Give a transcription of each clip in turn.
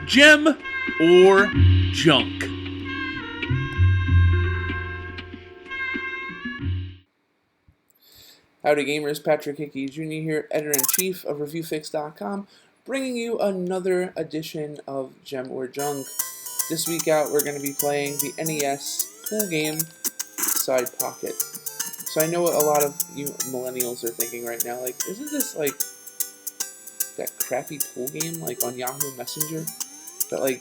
Gem or junk? Howdy gamers, Patrick Hickey Jr. here, Editor-in-Chief of ReviewFix.com, bringing you another edition of Gem or Junk. This week out, we're going to be playing the NES pool game, Side Pocket. So I know what a lot of you millennials are thinking right now, like, isn't this like that crappy pool game like on Yahoo Messenger that like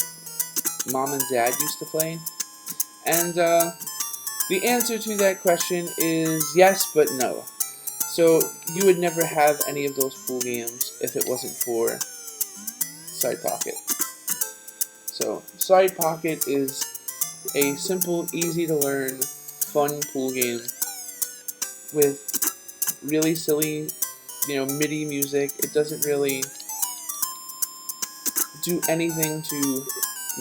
mom and dad used to play? And the answer to that question is yes, but no. So you would never have any of those pool games if it wasn't for Side Pocket. So Side Pocket is a simple, easy to learn, fun pool game with really silly, MIDI music. It doesn't really do anything to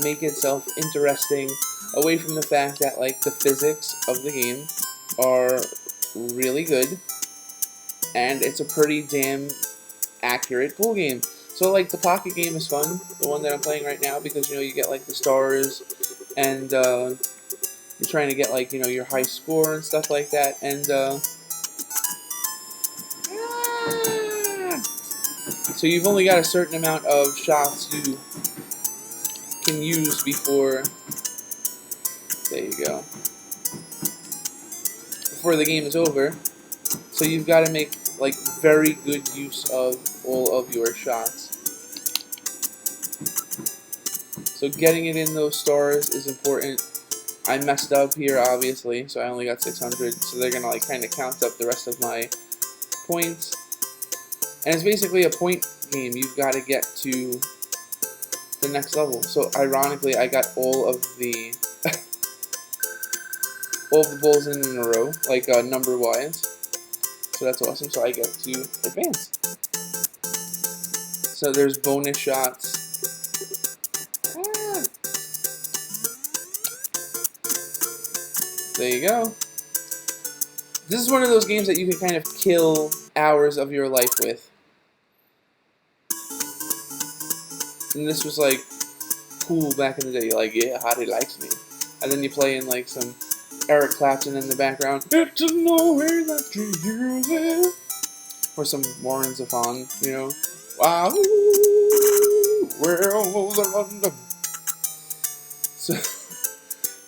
make itself interesting, away from the fact that like the physics of the game are really good. And it's a pretty damn accurate pool game. So like the pocket game is fun, the one that I'm playing right now, because you get like the stars, and you're trying to get like your high score and stuff like that. And so you've only got a certain amount of shots you can use before. There you go. Before the game is over. So you've got to make like very good use of all of your shots. So getting it in those stars is important. I messed up here obviously, so I only got 600, so they're gonna like kind of count up the rest of my points. And it's basically a point game. You've got to get to the next level. So ironically, I got all of the balls in a row, like number wise. So that's awesome, so I get to advance. So there's bonus shots. There you go. This is one of those games that you can kind of kill hours of your life with. And this was like cool back in the day. You're like, yeah, Hottie likes me. And then you play in like some Eric Clapton in the background. It's nowhere that you use it. Or some Warren Zevon, Wow, where was London? So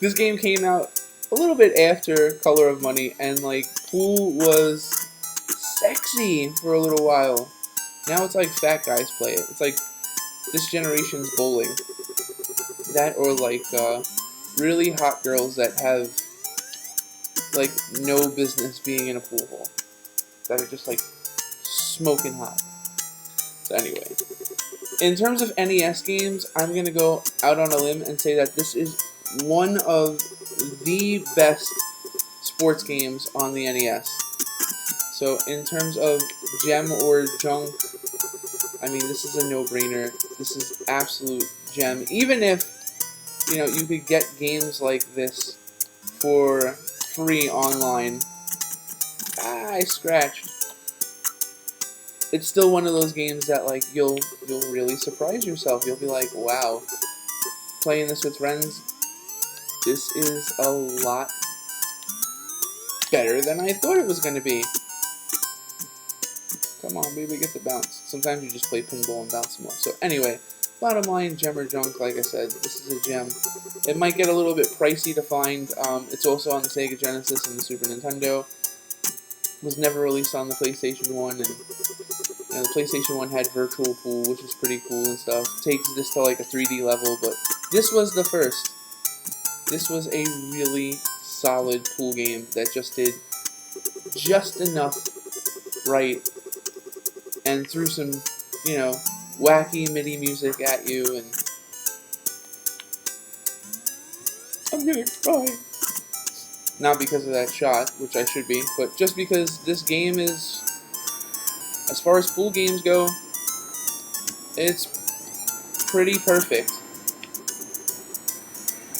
this game came out a little bit after Color of Money, and like pool was sexy for a little while. Now it's like fat guys play it. It's like this generation's bowling. That or like really hot girls that have like no business being in a pool hall, that are just like smoking hot. So anyway, in terms of NES games, I'm gonna go out on a limb and say that this is one of the best sports games on the NES. So in terms of gem or junk, I mean, this is a no-brainer. This is absolute gem. Even if you could get games like this for free online. I scratched. It's still one of those games that like you'll really surprise yourself. You'll be like, wow, playing this with friends, this is a lot better than I thought it was going to be. Come on, baby, get the bounce. Sometimes you just play pinball and bounce more. So anyway, bottom line, gem or junk, like I said, this is a gem. It might get a little bit pricey to find. It's also on the Sega Genesis and the Super Nintendo. It was never released on the PlayStation 1, and the PlayStation 1 had Virtual Pool, which is pretty cool and stuff. It takes this to like a 3D level, but this was the first. This was a really solid pool game that just did just enough right, and threw some, wacky MIDI music at you, and I'm gonna cry. Not because of that shot, which I should be, but just because this game is, as far as pool games go, it's pretty perfect.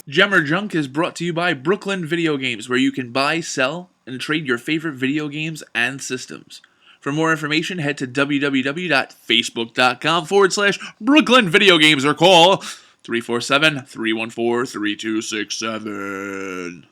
Gem or Junk is brought to you by Brooklyn Video Games, where you can buy, sell, and trade your favorite video games and systems. For more information, head to www.facebook.com/Brooklyn Video Games or call 347-314-3267.